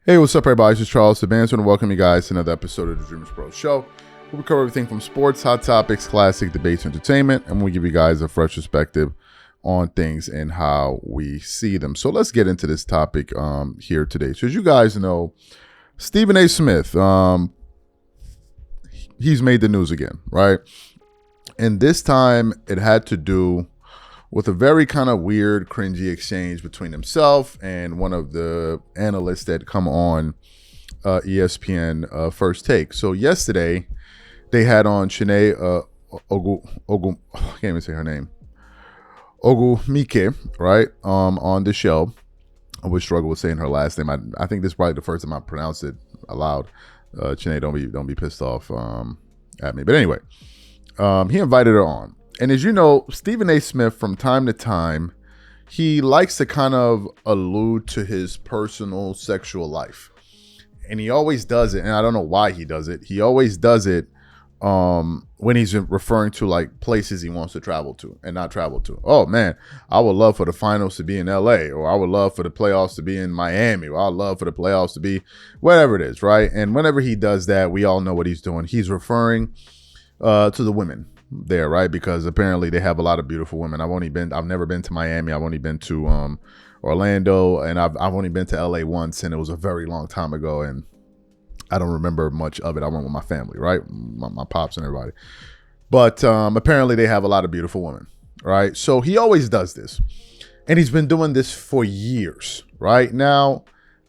Hey, what's up, everybody? This is Charles Sabanz, and welcome you guys to another episode of the DREAMERSPRO show. We cover everything from sports, hot topics, classic debates, entertainment, and we give you guys a fresh perspective on things and how we see them. So let's get into this topic here today. So as you guys know, Stephen A. Smith, he's made the news again, right? And this time it had to do with a very kind of weird, cringy exchange between himself and one of the analysts that come on ESPN First Take. So yesterday, they had on Chiney Ogwumike, I can't even say her name, Ogwumike, right, on the show. I would struggle with saying her last name. I think this is probably the first time I pronounced it aloud. Chiney, don't be pissed off at me. But anyway, he invited her on. And as you know, Stephen A. Smith, from time to time, he likes to kind of allude to his personal sexual life. And he always does it, and I don't know why he does it. He always does it when he's referring to like places he wants to travel to and not travel to. Oh, man, I would love for the finals to be in LA, or I would love for the playoffs to be in Miami, or I'd love for the playoffs to be whatever it is, right? And whenever he does that, we all know what he's doing. He's referring to the women there, right? Because apparently they have a lot of beautiful women. I've never been to Miami. I've only been to Orlando, and I've only been to LA once, and it was a very long time ago, and I don't remember much of it. I went with my family, right? My pops and everybody. But apparently they have a lot of beautiful women, right? So he always does this, and he's been doing this for years, right? Now,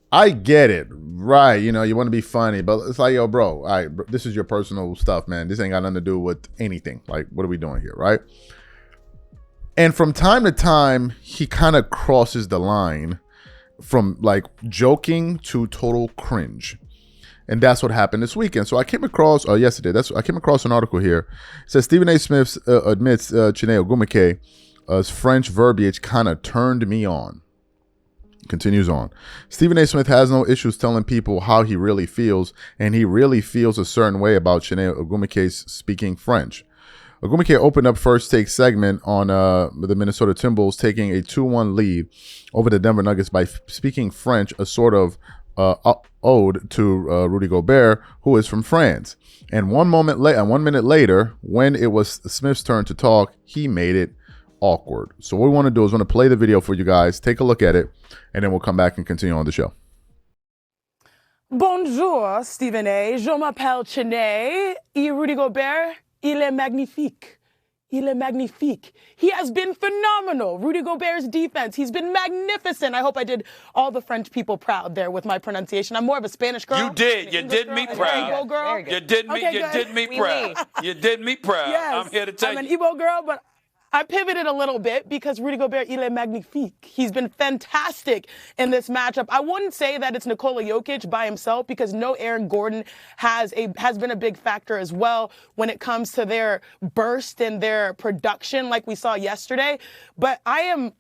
I get it, right? You know, you want to be funny, but it's like, yo, bro, all right, this is your personal stuff, man. This ain't got nothing to do with anything. Like, what are we doing here, right? And from time to time, he kind of crosses the line from like joking to total cringe. And that's what happened this weekend. So I came across, yesterday, I came across an article here. It says Stephen A. Smith admits Chiney Ogwumike's French verbiage kind of turned me on. Continues on. Stephen A. Smith has no issues telling people how he really feels, and he really feels a certain way about Chiney Ogwumike's speaking French. Ogwumike opened up First Take segment on the Minnesota Timberwolves taking a 2-1 lead over the Denver Nuggets by speaking French, a sort of ode to Rudy Gobert, who is from France. And 1 minute later, when it was Smith's turn to talk, he made it awkward. So what we want to do is want to play the video for you guys, take a look at it, and then we'll come back and continue on the show. Bonjour, Stephen A. Je m'appelle Chiney. Et Rudy Gobert, il est magnifique. Il est magnifique. He has been phenomenal. Rudy Gobert's defense, he's been magnificent. I hope I did all the French people proud there with my pronunciation. I'm more of a Spanish girl. You did. You did me proud. Girl. You did me proud. You did me proud. Yes, I'm here to tell you. I'm an Igbo girl, but I pivoted a little bit because Rudy Gobert, il est magnifique. He's been fantastic in this matchup. I wouldn't say that it's Nikola Jokic by himself, because no Aaron Gordon has been a big factor as well when it comes to their burst and their production like we saw yesterday. But I am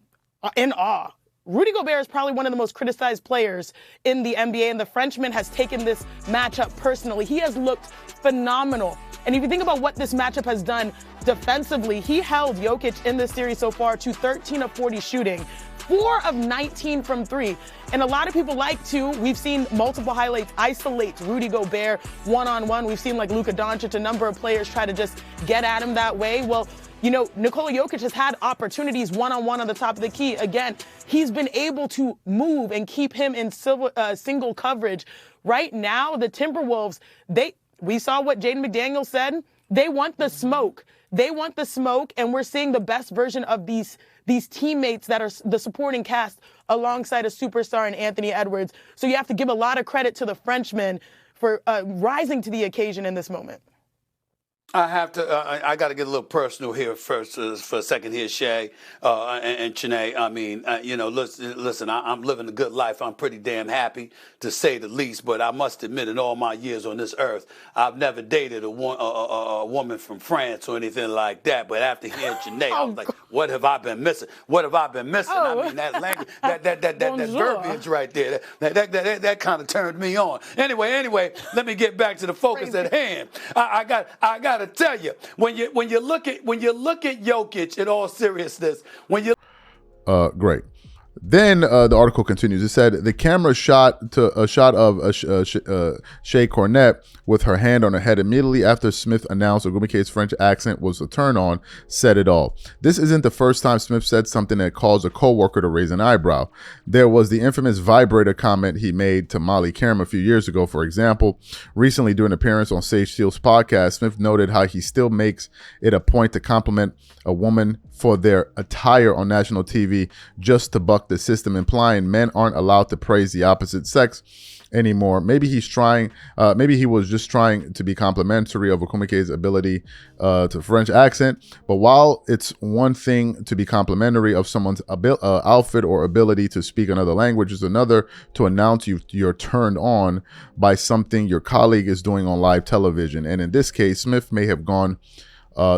in awe. Rudy Gobert is probably one of the most criticized players in the NBA, and the Frenchman has taken this matchup personally. He has looked phenomenal. And if you think about what this matchup has done defensively, he held Jokic in this series so far to 13 of 40 shooting, 4 of 19 from 3. And a lot of people we've seen multiple highlights isolate Rudy Gobert one-on-one. We've seen like Luka Doncic, a number of players try to just get at him that way. Well, you know, Nikola Jokic has had opportunities one-on-one on the top of the key. Again, he's been able to move and keep him in single coverage. Right now, the Timberwolves, we saw what Jaden McDaniels said. They want the smoke. They want the smoke, and we're seeing the best version of these teammates that are the supporting cast alongside a superstar in Anthony Edwards. So you have to give a lot of credit to the Frenchman for rising to the occasion in this moment. I have to. I got to get a little personal here first for a second here, Shay and Chiney. I mean, listen. I'm living a good life. I'm pretty damn happy, to say the least. But I must admit, in all my years on this earth, I've never dated a woman from France or anything like that. But after hearing Chiney, I was like, what have I been missing? What have I been missing? Oh. I mean, that language, that verbiage right there, that kind of turned me on. Anyway, let me get back to the focus at hand. I got to tell you, when you look at Jokic, in all seriousness, great. Then the article continues. It said the camera shot to a shot of Shay Cornette with her hand on her head immediately after Smith announced Ogwumike's French accent was a turn on, said it all. This isn't the first time Smith said something that caused a coworker to raise an eyebrow. There was the infamous vibrator comment he made to Molly Karam a few years ago, for example. Recently, during an appearance on Sage Steele's podcast, Smith noted how he still makes it a point to compliment a woman for their attire on national TV just to buck the system, implying men aren't allowed to praise the opposite sex anymore. Maybe he was just trying to be complimentary of Ogwumike's ability to French accent. But while it's one thing to be complimentary of someone's outfit or ability to speak another language, it's another to announce you're turned on by something your colleague is doing on live television. And in this case, Smith may have gone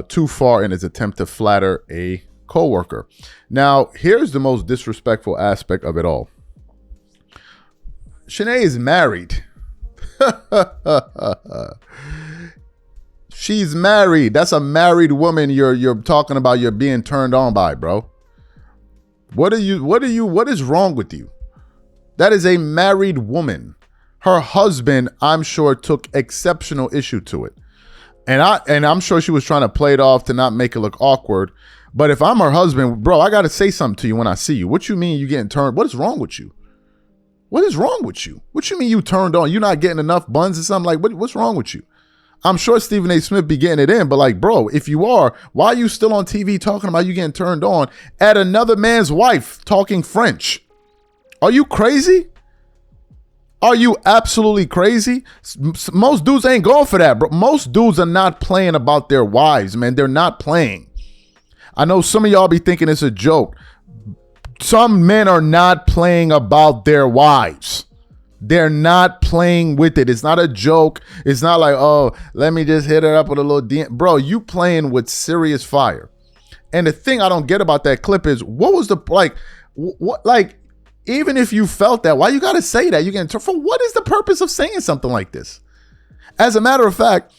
too far in his attempt to flatter a coworker. Now, here's the most disrespectful aspect of it all. Shanae is married. She's married. That's a married woman you're talking about you're being turned on by, bro. What is wrong with you? That is a married woman. Her husband, I'm sure, took exceptional issue to it. And I'm sure she was trying to play it off to not make it look awkward. But if I'm her husband, bro, I got to say something to you when I see you. What you mean you getting turned? What is wrong with you? What is wrong with you? What you mean you turned on? You not getting enough buns or something? Like, what's wrong with you? I'm sure Stephen A. Smith be getting it in, but like, bro, if you are, why are you still on TV talking about you getting turned on at another man's wife talking French? Are you crazy? Are you absolutely crazy? Most dudes ain't going for that, bro. Most dudes are not playing about their wives, man. They're not playing. I know some of y'all be thinking it's a joke. Some men are not playing about their wives. They're not playing with it. It's not a joke. It's not like, oh, let me just hit her up with a little DM. Bro, you playing with serious fire. And the thing I don't get about that clip is, what was the, like, what, like, even if you felt that, why you got to say that? You can, for what is the purpose of saying something like this? As a matter of fact,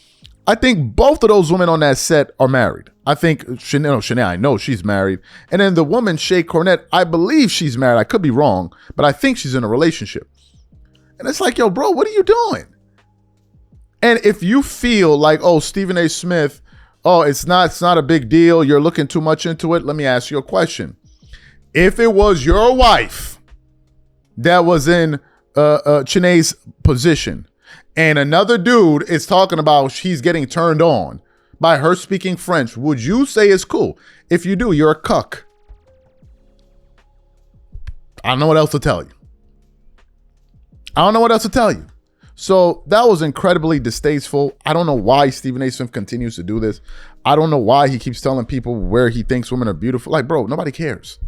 I think both of those women on that set are married. I think Shanae, I know she's married. And then the woman, Shay Cornette, I believe she's married. I could be wrong, but I think she's in a relationship. And it's like, yo, bro, what are you doing? And if you feel like, oh, Stephen A. Smith, oh, it's not a big deal, you're looking too much into it, let me ask you a question. If it was your wife that was in Shanae's position, and another dude is talking about she's getting turned on by her speaking French, would you say it's cool? If you do, you're a cuck. I don't know what else to tell you. So that was incredibly distasteful. I don't know why Stephen A. Smith continues to do this. I don't know why he keeps telling people where he thinks women are beautiful. Like, bro, nobody cares.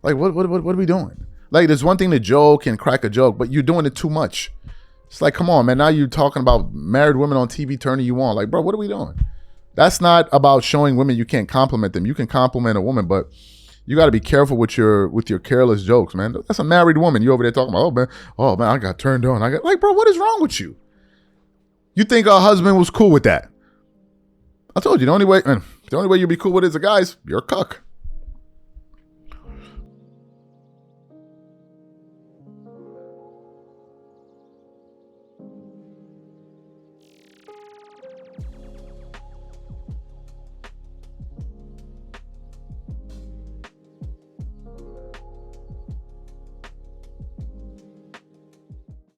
Like, what are we doing? Like, there's one thing to joke and crack a joke, but you're doing it too much. It's like, come on, man. Now you're talking about married women on TV turning you on. Like, bro, what are we doing? That's not about showing women you can't compliment them. You can compliment a woman, but you got to be careful with your careless jokes, man. That's a married woman. You over there talking about, oh man, I got turned on. Like, bro, what is wrong with you? You think her husband was cool with that? I told you the only way you'd be cool with it as a guy is you're a cuck.